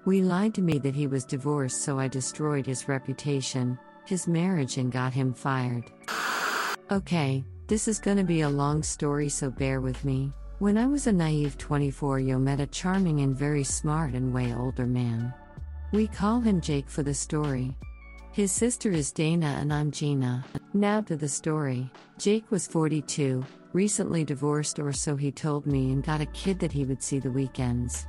We lied to me that he was divorced, so I destroyed his reputation, his marriage, and got him fired. Okay, this is gonna be a long story, so bear with me. When I was a naive 24-year met a charming and very smart and way older man. We call him Jake for the story. His sister is Dana and I'm Gina. Now to the story. Jake was 42, recently divorced or so he told me, and got a kid that he would see the weekends.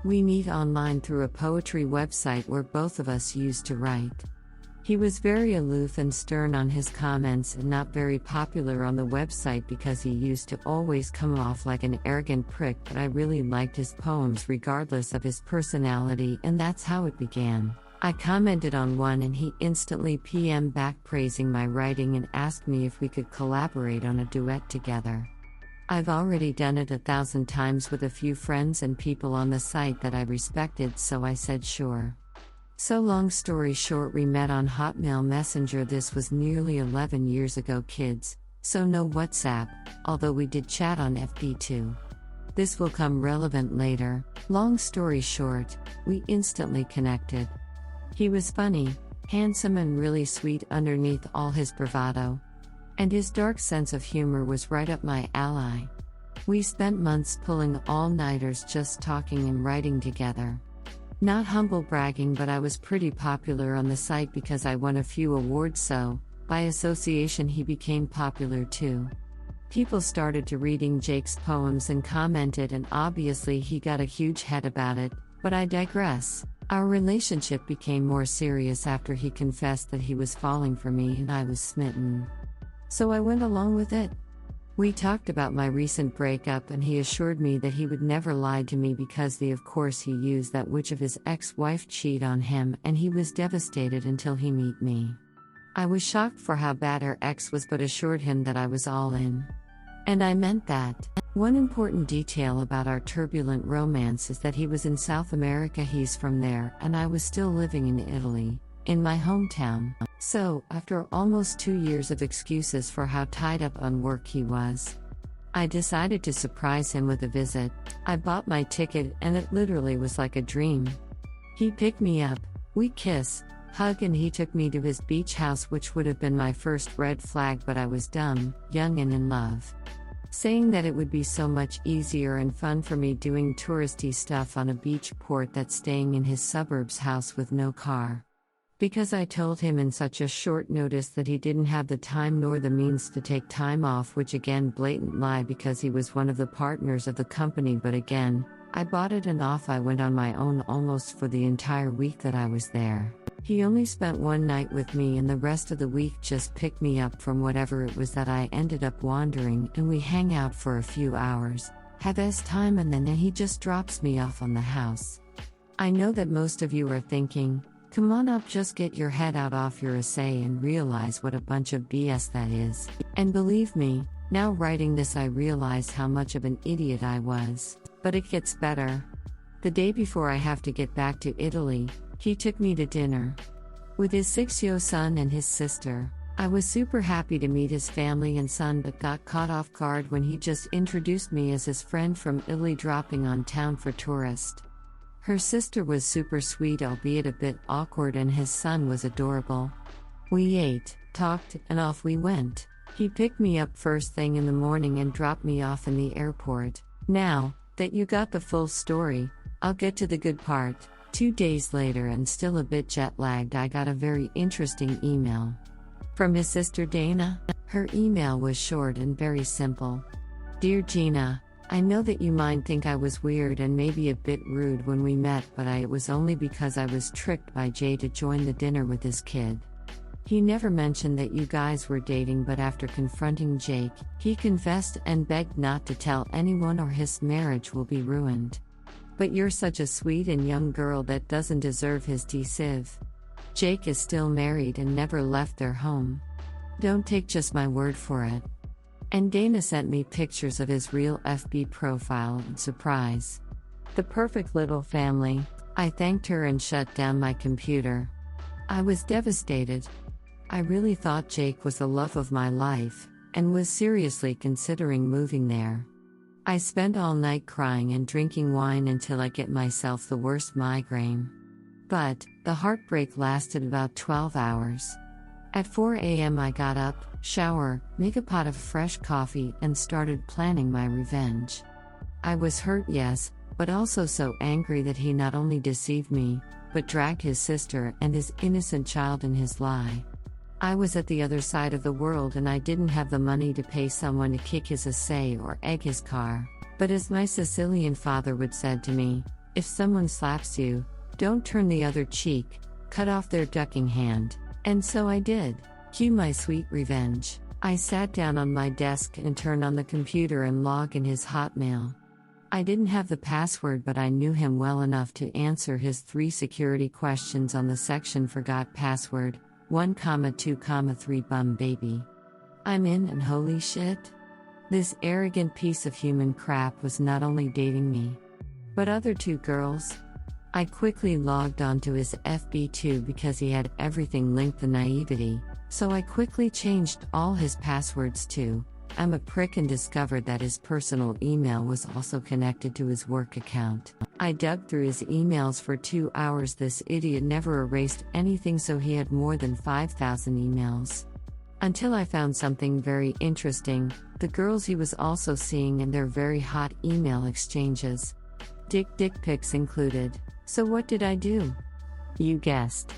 We meet online through a poetry website where both of us used to write. He was very aloof and stern on his comments and not very popular on the website because he used to always come off like an arrogant prick, but I really liked his poems regardless of his personality, and that's how it began. I commented on one and he instantly PM'd back praising my writing and asked me if we could collaborate on a duet together. I've already done it 1,000 times with a few friends and people on the site that I respected, so I said sure. So long story short, we met on Hotmail Messenger. This was nearly 11 years ago, kids, so no WhatsApp, although we did chat on FB too. This will come relevant later. Long story short, we instantly connected. He was funny, handsome and really sweet underneath all his bravado. And his dark sense of humor was right up my alley. We spent months pulling all-nighters just talking and writing together. Not humble bragging, but I was pretty popular on the site because I won a few awards, so, by association, he became popular too. People started to reading Jake's poems and commented, and obviously he got a huge head about it, but I digress. Our relationship became more serious after he confessed that he was falling for me and I was smitten. So I went along with it. We talked about my recent breakup and he assured me that he would never lie to me because of course he used that witch of his ex-wife cheat on him, and he was devastated until he met me. I was shocked for how bad her ex was but assured him that I was all in. And I meant that. One important detail about our turbulent romance is that he was in South America, he's from there, and I was still living in Italy, in my hometown. So, after almost 2 years of excuses for how tied up on work he was, I decided to surprise him with a visit. I bought my ticket and it literally was like a dream. He picked me up, we kiss, hug, and he took me to his beach house, which would have been my first red flag, but I was dumb, young and in love. Saying that it would be so much easier and fun for me doing touristy stuff on a beach port than staying in his suburbs house with no car. Because I told him in such a short notice that he didn't have the time nor the means to take time off, which again blatant lie because he was one of the partners of the company, but again, I bought it and off I went on my own almost for the entire week that I was there. He only spent one night with me and the rest of the week just picked me up from whatever it was that I ended up wandering, and we hang out for a few hours, have his time, and then he just drops me off on the house. I know that most of you are thinking, come on up, just get your head out off your essay and realize what a bunch of BS that is. And believe me, now writing this I realize how much of an idiot I was. But it gets better. The day before I have to get back to Italy, he took me to dinner with his 6-year-old son and his sister. I was super happy to meet his family and son, but got caught off guard when he just introduced me as his friend from Italy dropping on town for tourist. Her sister was super sweet, albeit a bit awkward, and his son was adorable. We ate, talked, and off we went. He picked me up first thing in the morning and dropped me off in the airport. Now that you got the full story, I'll get to the good part. 2 days later, and still a bit jet-lagged, I got a very interesting email from his sister Dana. Her email was short and very simple. Dear Gina, I know that you might think I was weird and maybe a bit rude when we met, but it was only because I was tricked by Jay to join the dinner with his kid. He never mentioned that you guys were dating, but after confronting Jake, he confessed and begged not to tell anyone or his marriage will be ruined. But you're such a sweet and young girl that doesn't deserve his deceive. Jake is still married and never left their home. Don't take just my word for it. And Dana sent me pictures of his real FB profile, and surprise, the perfect little family. I thanked her and shut down my computer. I was devastated. I really thought Jake was the love of my life, and was seriously considering moving there. I spent all night crying and drinking wine until I get myself the worst migraine. But the heartbreak lasted about 12 hours. At 4 a.m. I got up, shower, make a pot of fresh coffee, and started planning my revenge. I was hurt, yes, but also so angry that he not only deceived me, but dragged his sister and his innocent child in his lie. I was at the other side of the world and I didn't have the money to pay someone to kick his assay or egg his car. But as my Sicilian father would said to me, if someone slaps you, don't turn the other cheek, cut off their ducking hand. And so I did. Cue my sweet revenge. I sat down on my desk and turned on the computer and logged in his Hotmail. I didn't have the password, but I knew him well enough to answer his 3 security questions on the section forgot password, 1, 2, 3 bum baby. I'm in and holy shit. This arrogant piece of human crap was not only dating me, but other 2 girls. I quickly logged onto his FB too because he had everything linked to naivety, so I quickly changed all his passwords too. I'm a prick and discovered that his personal email was also connected to his work account. I dug through his emails for 2 hours. This idiot never erased anything, so he had more than 5,000 emails. Until I found something very interesting, the girls he was also seeing and their very hot email exchanges. Dick pics included. So what did I do? You guessed.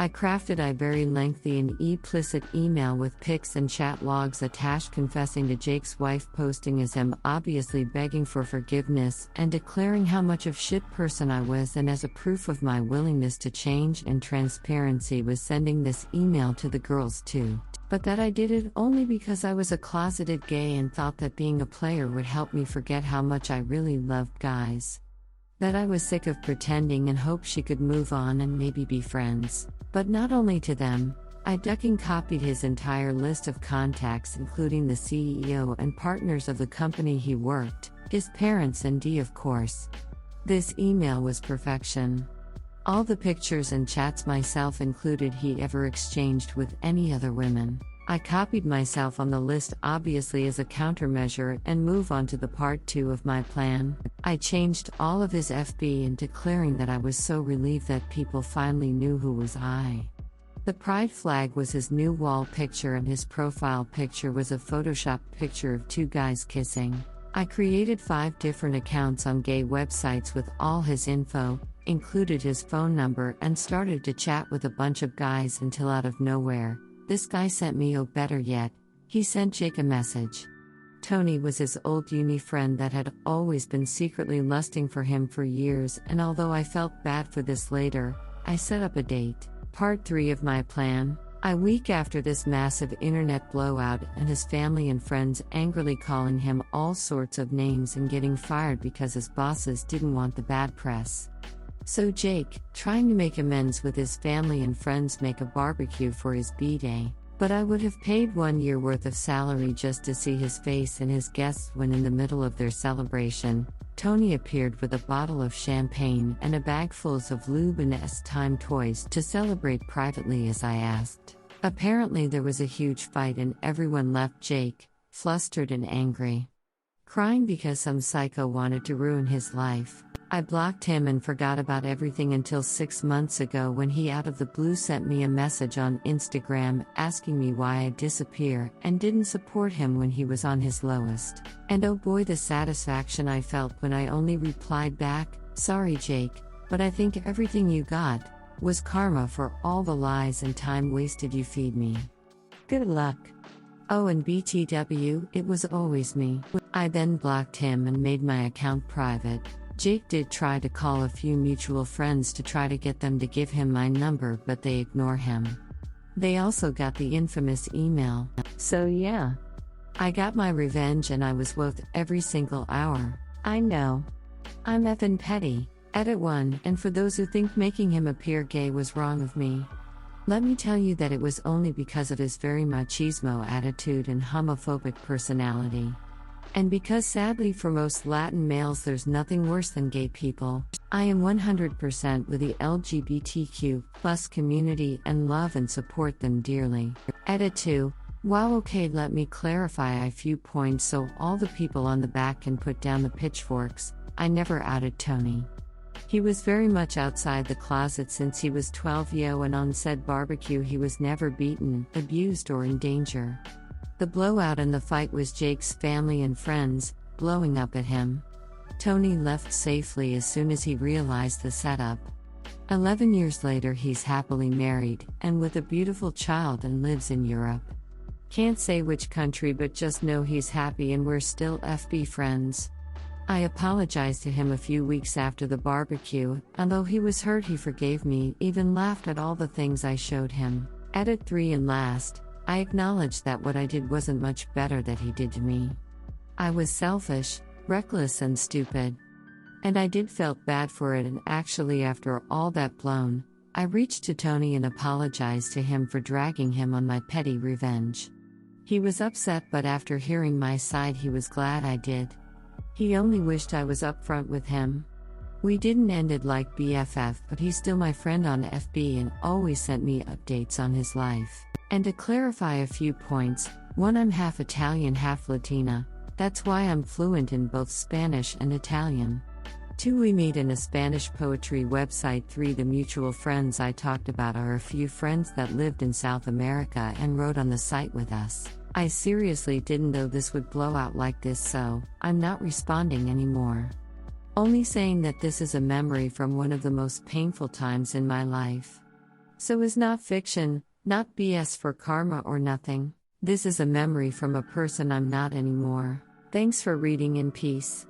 I crafted a very lengthy and implicit email with pics and chat logs attached confessing to Jake's wife, posting as him obviously begging for forgiveness and declaring how much of shit person I was, and as a proof of my willingness to change and transparency was sending this email to the girls too. But that I did it only because I was a closeted gay and thought that being a player would help me forget how much I really loved guys. That I was sick of pretending and hoped she could move on and maybe be friends. But not only to them, I ducking copied his entire list of contacts, including the CEO and partners of the company he worked, his parents, and D, of course. This email was perfection. All the pictures and chats, myself included, he ever exchanged with any other women. I copied myself on the list obviously as a countermeasure and move on to the part 2 of my plan. I changed all of his FB and declaring that I was so relieved that people finally knew who was I. The pride flag was his new wall picture and his profile picture was a photoshopped picture of 2 guys kissing. I created 5 different accounts on gay websites with all his info, included his phone number, and started to chat with a bunch of guys until out of nowhere, this guy sent me, oh better yet, he sent Jake a message. Tony was his old uni friend that had always been secretly lusting for him for years, and although I felt bad for this later, I set up a date. Part 3 of my plan. A week after this massive internet blowout and his family and friends angrily calling him all sorts of names and getting fired because his bosses didn't want the bad press. So Jake, trying to make amends with his family and friends, make a barbecue for his B-day. But I would have paid 1 year worth of salary just to see his face and his guests when in the middle of their celebration, Tony appeared with a bottle of champagne and a bag full of lube and time toys to celebrate privately as I asked. Apparently there was a huge fight and everyone left Jake, flustered and angry, crying because some psycho wanted to ruin his life. I blocked him and forgot about everything until 6 months ago when he out of the blue sent me a message on Instagram asking me why I disappear and didn't support him when he was on his lowest. And oh boy, the satisfaction I felt when I only replied back, sorry Jake, but I think everything you got was karma for all the lies and time wasted you feed me. Good luck. Oh, and BTW, it was always me. I then blocked him and made my account private. Jake did try to call a few mutual friends to try to get them to give him my number, but they ignore him. They also got the infamous email. So yeah, I got my revenge and I was woke every single hour. I know. I'm effing petty. Edit 1, and for those who think making him appear gay was wrong of me, let me tell you that it was only because of his very machismo attitude and homophobic personality. And because sadly for most Latin males there's nothing worse than gay people, I am 100% with the LGBTQ+ community and love and support them dearly. Edit 2, Wow, okay, let me clarify a few points so all the people on the back can put down the pitchforks. I never outed Tony. He was very much outside the closet since he was 12 and on said barbecue he was never beaten, abused or in danger. The blowout and the fight was Jake's family and friends, blowing up at him. Tony left safely as soon as he realized the setup. 11 years later he's happily married, and with a beautiful child and lives in Europe. Can't say which country but just know he's happy and we're still FB friends. I apologized to him a few weeks after the barbecue, and though he was hurt he forgave me, even laughed at all the things I showed him. Edit 3 and last, I acknowledged that what I did wasn't much better that he did to me. I was selfish, reckless and stupid. And I did felt bad for it, and actually after all that blown, I reached to Tony and apologized to him for dragging him on my petty revenge. He was upset, but after hearing my side he was glad I did. He only wished I was upfront with him. We didn't end it like BFF, but he's still my friend on FB and always sent me updates on his life. And to clarify a few points, 1, I'm half Italian, half Latina. That's why I'm fluent in both Spanish and Italian. 2, we meet in a Spanish poetry website. 3, the mutual friends I talked about are a few friends that lived in South America and wrote on the site with us. I seriously didn't know this would blow out like this, so I'm not responding anymore. Only saying that this is a memory from one of the most painful times in my life. So is not fiction, not BS for karma or nothing. This is a memory from a person I'm not anymore. Thanks for reading in peace.